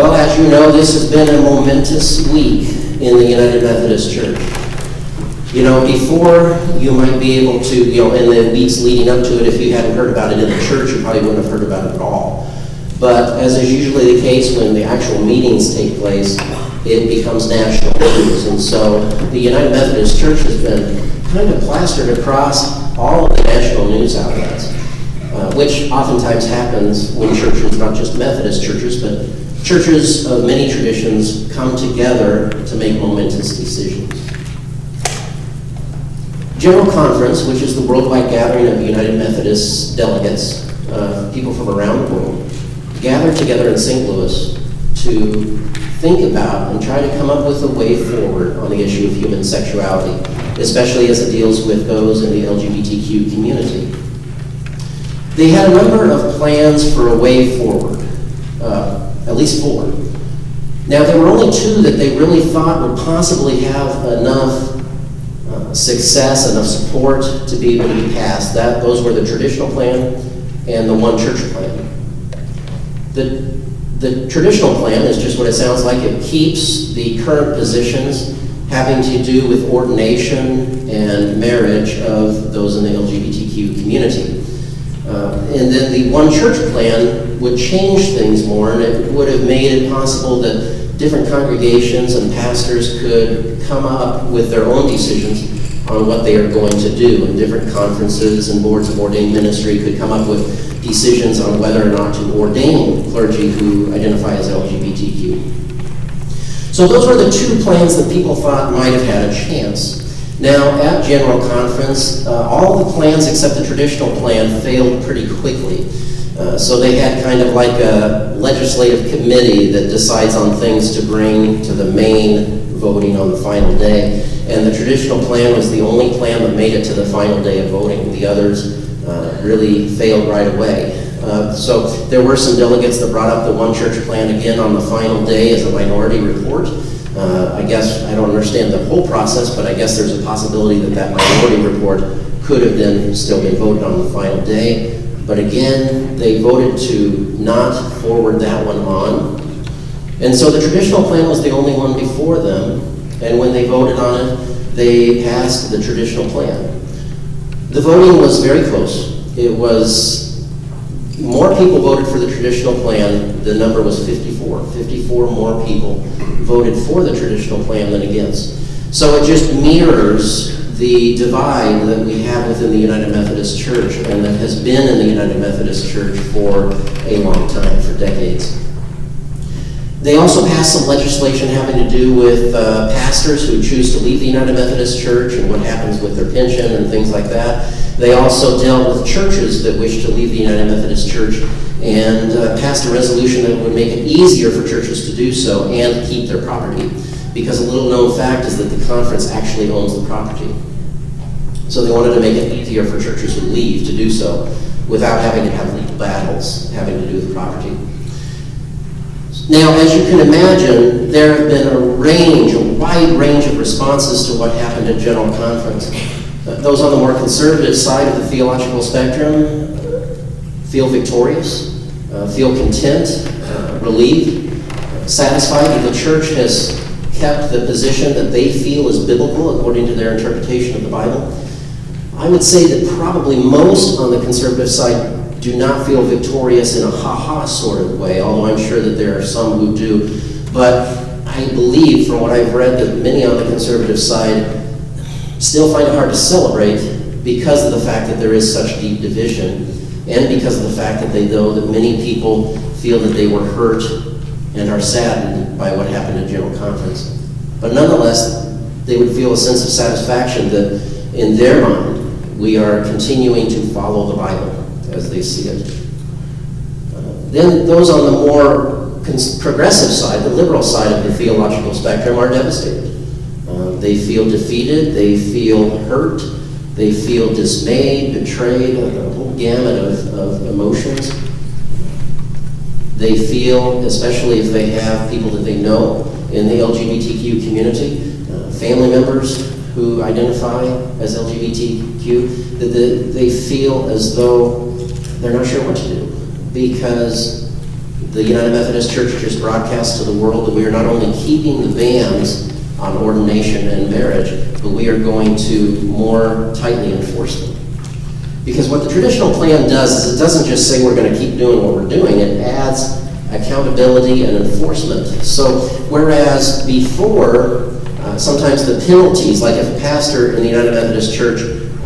Well, as you know, this has been a momentous week in the United Methodist Church. You know, before you might be able to, in the weeks leading up to it, if you hadn't heard about it in the church, you probably wouldn't have heard about it at all. But as is usually the case when the actual meetings take place, it becomes national news. And so the United Methodist Church has been kind of plastered across all of the national news outlets, which oftentimes happens when churches, not just Methodist churches, but churches of many traditions come together to make momentous decisions. General Conference, which is the worldwide gathering of United Methodist delegates, people from around the world, gather together in St. Louis to think about and try to come up with a way forward on the issue of human sexuality, especially as it deals with those in the LGBTQ community. They had a number of plans for a way forward, at least 4. Now, there were only 2 that they really thought would possibly have enough success, enough support to be able to be passed. Those were the traditional plan and the one church plan. The traditional plan is just what it sounds like. It keeps the current positions having to do with ordination and marriage of those in the LGBTQ community. And then the one church plan would change things more, and it would have made it possible that different congregations and pastors could come up with their own decisions on what they are going to do, and different conferences and boards of ordained ministry could come up with decisions on whether or not to ordain clergy who identify as LGBTQ. So those were the 2 plans that people thought might have had a chance. Now, at General Conference, all the plans except the traditional plan failed pretty quickly. So they had kind of like a legislative committee that decides on things to bring to the main voting on the final day. And the traditional plan was the only plan that made it to the final day of voting. The others really failed right away. So there were some delegates that brought up the one church plan again on the final day as a minority report. I guess I don't understand the whole process, but I guess there's a possibility that minority report could have then still been voted on the final day. But again, they voted to not forward that one on. And so the traditional plan was the only one before them, and when they voted on it, they passed the traditional plan. The voting was very close. It was, more people voted for the traditional plan. The number was 54. 54 more people voted for the traditional plan than against. So it just mirrors the divide that we have within the United Methodist Church, and that has been in the United Methodist Church for a long time, for decades. They also passed some legislation having to do with pastors who choose to leave the United Methodist Church and what happens with their pension and things like that. They also dealt with churches that wish to leave the United Methodist Church and passed a resolution that would make it easier for churches to do so and keep their property. Because a little known fact is that the conference actually owns the property. So they wanted to make it easier for churches who leave to do so without having to have legal battles having to do with the property. Now, as you can imagine, there have been a wide range of responses to what happened at General Conference. Those on the more conservative side of the theological spectrum feel victorious, feel content, relieved, satisfied that the church has kept the position that they feel is biblical according to their interpretation of the Bible. I would say that probably most on the conservative side do not feel victorious in a ha-ha sort of way, although I'm sure that there are some who do. But I believe, from what I've read, that many on the conservative side still find it hard to celebrate because of the fact that there is such deep division, and because of the fact that they know that many people feel that they were hurt and are saddened by what happened at General Conference. But nonetheless, they would feel a sense of satisfaction that in their mind, we are continuing to follow the Bible as they see it. Then those on the more progressive side, the liberal side of the theological spectrum, are devastated. They feel defeated, they feel hurt, they feel dismayed, betrayed, a whole gamut of emotions. They feel, especially if they have people that they know in the LGBTQ community, family members who identify as LGBTQ, that they feel as though they're not sure what to do, because The United Methodist Church just broadcast to the world that we are not only keeping the bans on ordination and marriage, but we are going to more tightly enforce them. Because what the traditional plan does is it doesn't just say we're going to keep doing what we're doing, it adds accountability and enforcement. So whereas before, sometimes the penalties, like if a pastor in the United Methodist Church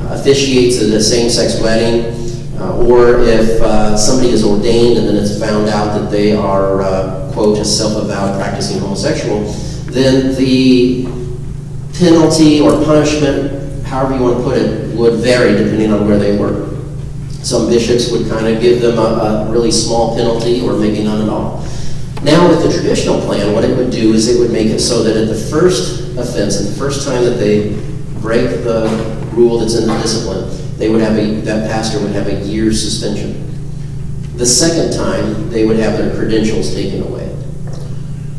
officiates at a same-sex wedding, or if somebody is ordained and then it's found out that they are, quote, a self-avowed practicing homosexual, then the penalty or punishment, however you want to put it, would vary depending on where they were. Some bishops would kind of give them a really small penalty or maybe none at all. Now with the traditional plan, what it would do is it would make it so that at the first offense, at the first time that they break the rule that's in the discipline, they would have that pastor would have a year's suspension. The second time, they would have their credentials taken away.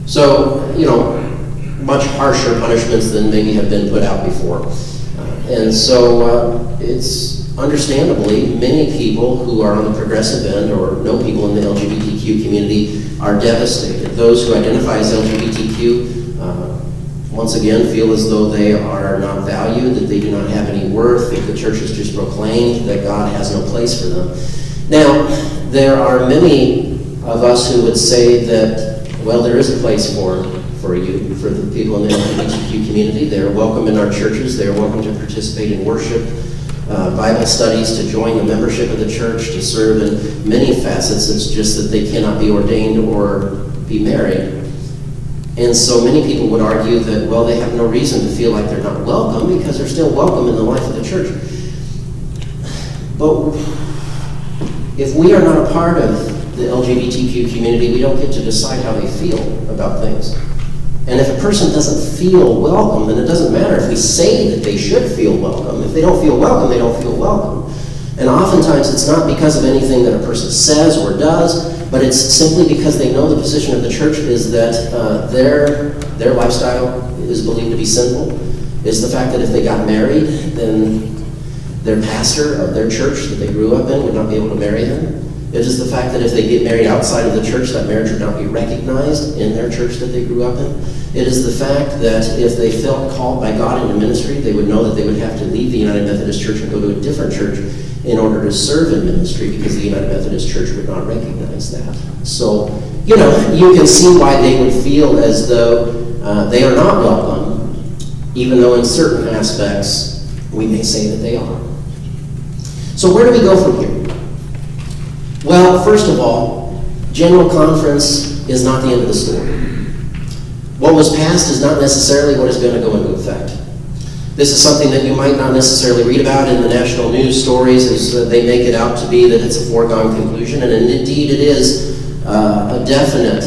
So, much harsher punishments than maybe have been put out before. And so it's understandably many people who are on the progressive end or know people in the LGBTQ community are devastated. Those who identify as LGBTQ once again feel as though they are not valued, that they do not have any worth, that the church has just proclaimed that God has no place for them. Now, there are many of us who would say that, well, there is a place for you, for the people in the LGBTQ community. They're welcome in our churches. They're welcome to participate in worship, Bible studies, to join the membership of the church, to serve in many facets. It's just that they cannot be ordained or be married. And so many people would argue that, well, they have no reason to feel like they're not welcome because they're still welcome in the life of the church. But if we are not a part of the LGBTQ community, we don't get to decide how they feel about things. And if a person doesn't feel welcome, then it doesn't matter if we say that they should feel welcome. If they don't feel welcome, they don't feel welcome. And oftentimes it's not because of anything that a person says or does, but it's simply because they know the position of the church is that their lifestyle is believed to be sinful. Is the fact that if they got married, then their pastor of their church that they grew up in would not be able to marry them. It is the fact that if they get married outside of the church, that marriage would not be recognized in their church that they grew up in. It is the fact that if they felt called by God into ministry, they would know that they would have to leave the United Methodist Church and go to a different church in order to serve in ministry, because the United Methodist Church would not recognize that. So, you can see why they would feel as though they are not welcome, even though in certain aspects we may say that they are. So where do we go from here? Well, first of all, General Conference is not the end of the story. What was passed is not necessarily what is going to go into effect. This is something that you might not necessarily read about in the national news stories, as they make it out to be that it's a foregone conclusion, and indeed it is a definite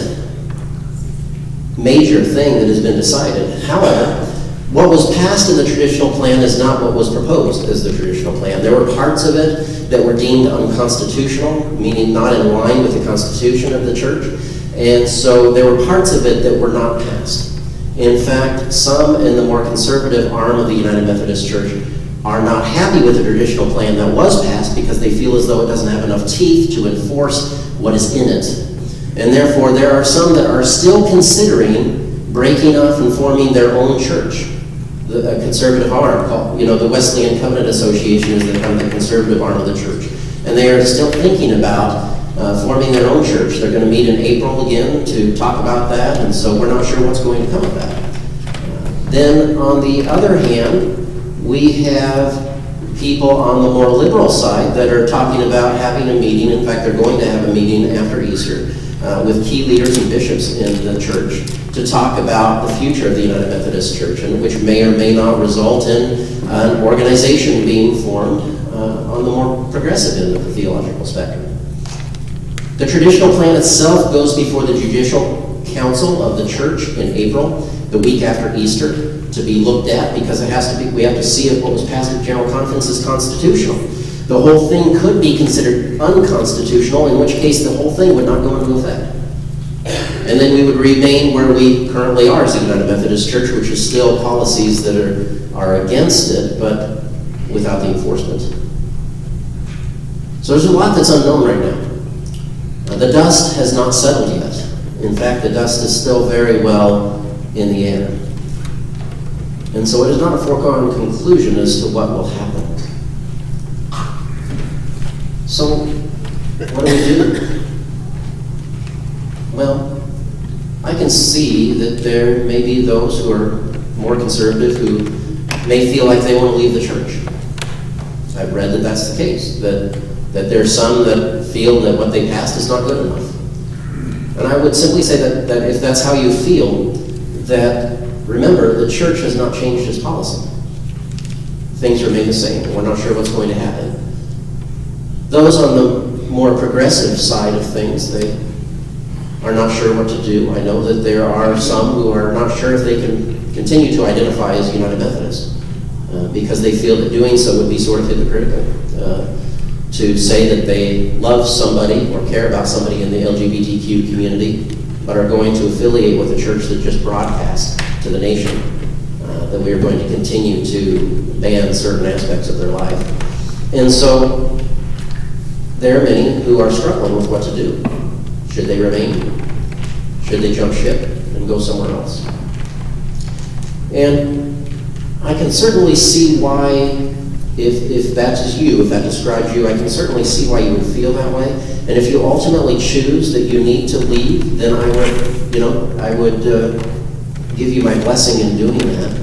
major thing that has been decided. However, what was passed in the traditional plan is not what was proposed as the traditional plan. There were parts of it that were deemed unconstitutional, meaning not in line with the Constitution of the church, and so there were parts of it that were not passed. In fact, some in the more conservative arm of the United Methodist Church are not happy with the traditional plan that was passed because they feel as though it doesn't have enough teeth to enforce what is in it. And therefore, there are some that are still considering breaking off and forming their own church. The conservative arm, called, the Wesleyan Covenant Association is the kind of the conservative arm of the church. And they are still thinking about forming their own church. They're going to meet in April again to talk about that, and so we're not sure what's going to come of that. Then, on the other hand, we have people on the more liberal side that are talking about having a meeting. In fact, they're going to have a meeting after Easter with key leaders and bishops in the church to talk about the future of the United Methodist Church, and which may or may not result in an organization being formed on the more progressive end of the theological spectrum. The traditional plan itself goes before the Judicial Council of the Church in April, the week after Easter, to be looked at, because we have to see if what was passed at General Conference is constitutional. The whole thing could be considered unconstitutional, in which case the whole thing would not go into effect. And then we would remain where we currently are as the United Methodist Church, which is still policies that are against it, but without the enforcement. So there's a lot that's unknown right now. The dust has not settled yet. In fact, the dust is still very well in the air. And so it is not a foregone conclusion as to what will happen. So, what do we do? Well, I can see that there may be those who are more conservative who may feel like they want to leave the church. I've read that that's the case, that there are some that feel that what they passed is not good enough. And I would simply say that if that's how you feel, that remember, the church has not changed its policy. Things remain the same. We're not sure what's going to happen. Those on the more progressive side of things, they are not sure what to do. I know that there are some who are not sure if they can continue to identify as United Methodist because they feel that doing so would be sort of hypocritical. To say that they love somebody or care about somebody in the LGBTQ community, but are going to affiliate with a church that just broadcast to the nation that we are going to continue to ban certain aspects of their life. And so there are many who are struggling with what to do. Should they remain? Should they jump ship and go somewhere else? And I can certainly see why, if that is you, if that describes you, I can certainly see why you would feel that way. And if you ultimately choose that you need to leave, then I would give you my blessing in doing that.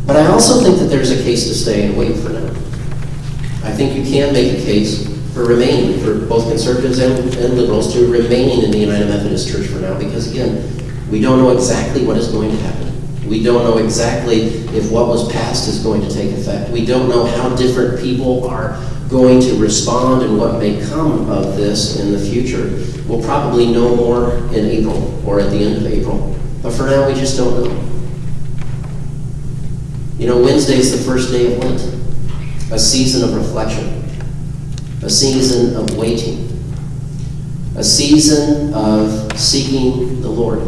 But I also think that there's a case to stay and wait for now. I think you can make a case for remaining, for both conservatives and liberals to remain in the United Methodist Church for now, because again, we don't know exactly what is going to happen. We don't know exactly if what was passed is going to take effect. We don't know how different people are going to respond and what may come of this in the future. We'll probably know more in April or at the end of April. But for now, we just don't know. You know, Wednesday is the first day of Lent, a season of reflection, a season of waiting, a season of seeking the Lord.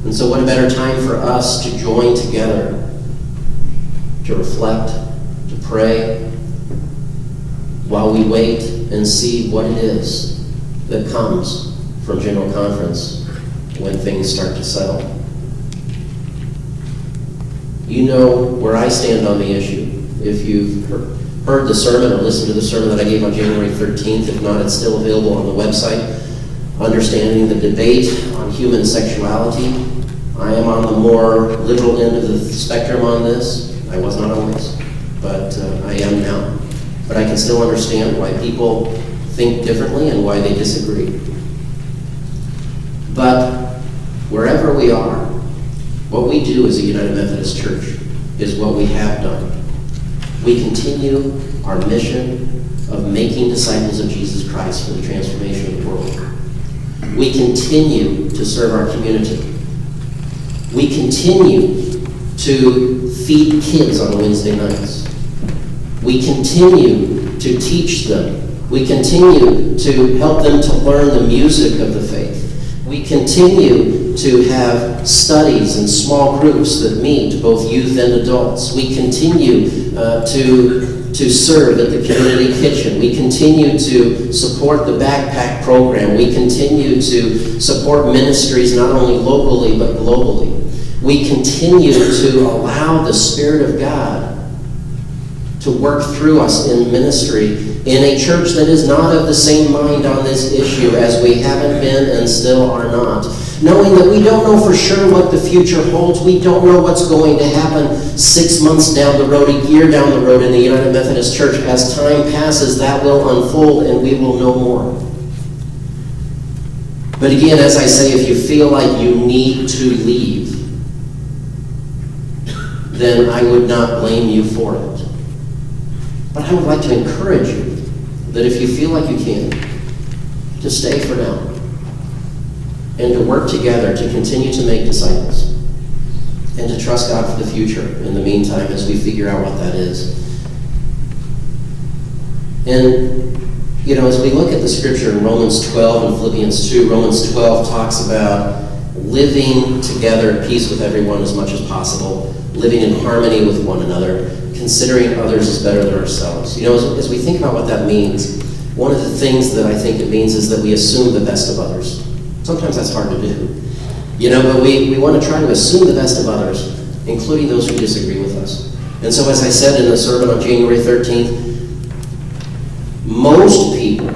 And so what a better time for us to join together, to reflect, to pray, while we wait and see what it is that comes from General Conference when things start to settle. You know where I stand on the issue. If you've heard the sermon or listened to the sermon that I gave on January 13th, if not, it's still available on the website. Understanding the debate on human sexuality. I am on the more liberal end of the spectrum on this. I was not always, but I am now. But I can still understand why people think differently and why they disagree. But wherever we are, what we do as a United Methodist Church is what we have done. We continue our mission of making disciples of Jesus Christ for the transformation of the world. We continue to serve our community. We continue to feed kids on Wednesday nights. We continue to teach them. We continue to help them to learn the music of the faith. We continue to have studies and small groups that meet both youth and adults. We continue to serve at the community kitchen. We continue to support the backpack program. We continue to support ministries not only locally but globally. We continue to allow the Spirit of God to work through us in ministry in a church that is not of the same mind on this issue as we haven't been and still are not. Knowing that we don't know for sure what the future holds. We don't know what's going to happen 6 months down the road, a year down the road in the United Methodist Church. As time passes, that will unfold and we will know more. But again, as I say, if you feel like you need to leave, then I would not blame you for it. But I would like to encourage you that if you feel like you can, to stay for now and to work together to continue to make disciples and to trust God for the future in the meantime as we figure out what that is. And, you know, as we look at the scripture in Romans 12 and Philippians 2, Romans 12 talks about living together at peace with everyone as much as possible, living in harmony with one another, considering others as better than ourselves. You know, as we think about what that means, one of the things that I think it means is that we assume the best of others. Sometimes that's hard to do. But we want to try to assume the best of others, including those who disagree with us. And so, as I said in the sermon on January 13th, most people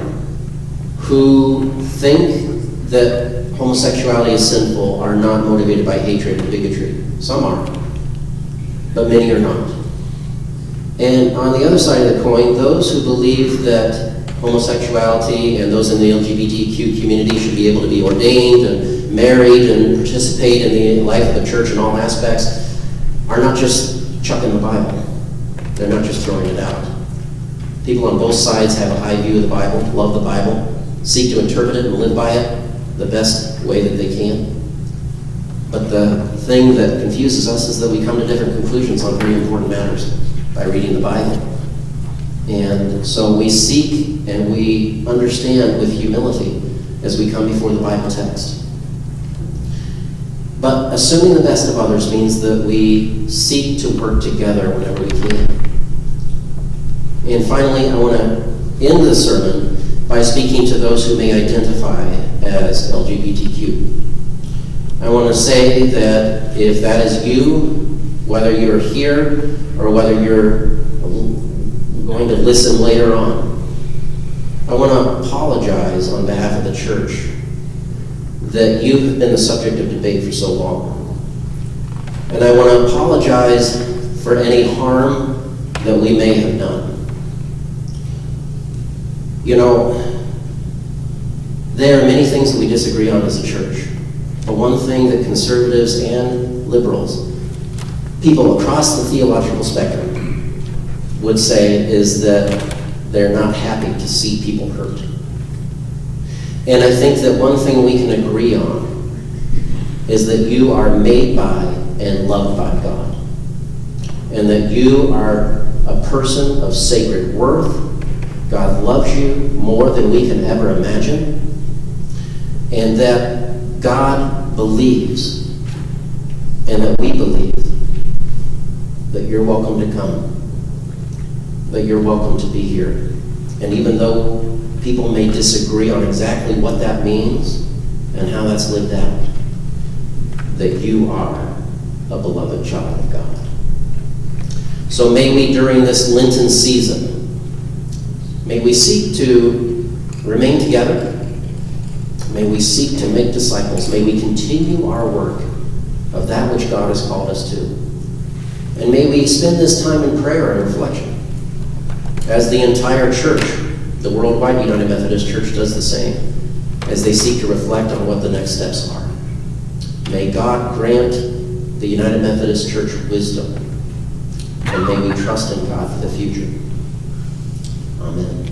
who think that homosexuality is sinful are not motivated by hatred and bigotry. Some are, but many are not. And on the other side of the coin, those who believe that homosexuality and those in the LGBTQ community should be able to be ordained and married and participate in the life of the church in all aspects are not just chucking the Bible. They're not just throwing it out. People on both sides have a high view of the Bible, love the Bible, seek to interpret it and live by it the best way that they can. But the thing that confuses us is that we come to different conclusions on very important matters by reading the Bible. And so we seek and we understand with humility as we come before the Bible text. But assuming the best of others means that we seek to work together whenever we can. And finally, I want to end the sermon by speaking to those who may identify as LGBTQ. I want to say that if that is you, whether you're here or whether you're going to listen later on, I want to apologize on behalf of the church that you have been the subject of debate for so long. And I want to apologize for any harm that we may have done. There are many things that we disagree on as a church. But one thing that conservatives and liberals, people across the theological spectrum, would say is that they're not happy to see people hurt. And I think that one thing we can agree on is that you are made by and loved by God. And that you are a person of sacred worth. God loves you more than we can ever imagine. And that God believes, and that we believe, that you're welcome to come, that you're welcome to be here. And even though people may disagree on exactly what that means and how that's lived out, that you are a beloved child of God. So may we, during this Lenten season, may we seek to remain together. May we seek to make disciples. May we continue our work of that which God has called us to. And may we spend this time in prayer and reflection. As the entire church, the worldwide United Methodist Church, does the same, as they seek to reflect on what the next steps are. May God grant the United Methodist Church wisdom, and may we trust in God for the future. Amen.